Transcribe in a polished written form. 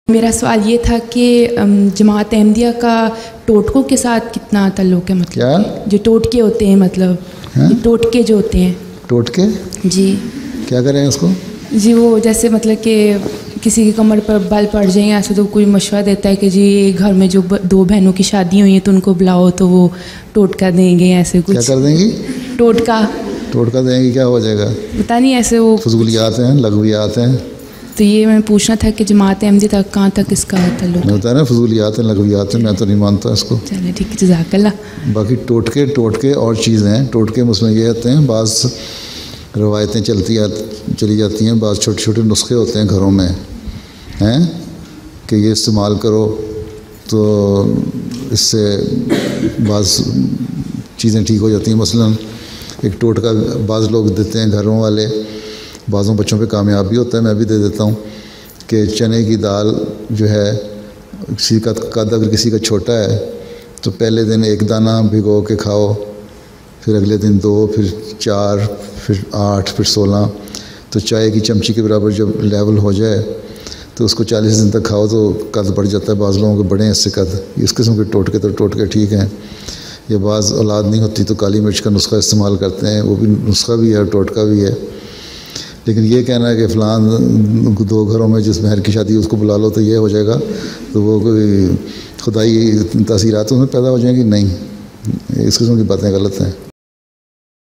میرا سوال یہ تھا کہ جماعت احمدیہ کا ٹوٹکوں کے ساتھ کتنا تعلق ہے؟ مطلب کیا جو ٹوٹکے ہوتے ہیں، مطلب ٹوٹکے جو ہوتے ہیں. ٹوٹکے جی کیا کریں اس کو؟ جی وہ جیسے مطلب کہ کسی کی کمر پر بال پڑ جائیں، ایسے تو کوئی مشورہ دیتا ہے کہ جی گھر میں جو دو بہنوں کی شادی ہوئی ہیں تو ان کو بلاؤ تو وہ ٹوٹکا دیں گے، ایسے کچھ. کیا کر دیں گی؟ ٹوٹکا دیں گی، کیا ہو جائے گا؟ پتہ نہیں، ایسے وہ فضولیات ہیں، لغویات ہیں. تو یہ میں پوچھنا تھا کہ جماعت احمدیہ تک کہاں تک اس کا تعلق؟ میں بتایا نا، فضولیات ہیں، لغویات ہیں، میں تو نہیں مانتا اس کو. چلے ٹھیک ہے، جزاک اللہ. باقی ٹوٹکے اور چیزیں ہیں. ٹوٹکے مثلاً یہ ہوتے ہیں، بعض روایتیں چلی جاتی ہیں، بعض چھوٹے چھوٹے نسخے ہوتے ہیں گھروں میں ہیں کہ یہ استعمال کرو تو اس سے بعض چیزیں ٹھیک ہو جاتی ہیں. مثلاً ایک ٹوٹکا بعض لوگ دیتے ہیں گھروں والے، بعضوں بچوں پہ کامیاب بھی ہوتا ہے، میں بھی دے دیتا ہوں کہ چنے کی دال جو ہے، کسی کا قد اگر کسی کا چھوٹا ہے تو پہلے دن 1 دانہ بھگو کے کھاؤ، پھر اگلے دن 2، پھر 4، پھر 8، پھر 16. تو چائے کی چمچی کے برابر جب لیول ہو جائے تو اس کو 40 دن تک کھاؤ تو قد بڑھ جاتا ہے. بعض لوگوں کے بڑے ہیں اس سے قد. اس قسم کے ٹوٹکے ٹھیک ہیں. یا بعض اولاد نہیں ہوتی تو کالی مرچ کا نسخہ استعمال کرتے ہیں، وہ بھی نسخہ بھی ہے اور ٹوٹکا بھی ہے. لیکن یہ کہنا ہے کہ فلان 2 گھروں میں جس مہر کی شادی اس کو بلا لو تو یہ ہو جائے گا، تو وہ کوئی خدائی تاثیرات اس میں پیدا ہو جائیں گی. نہیں، اس قسم کی باتیں غلط ہیں.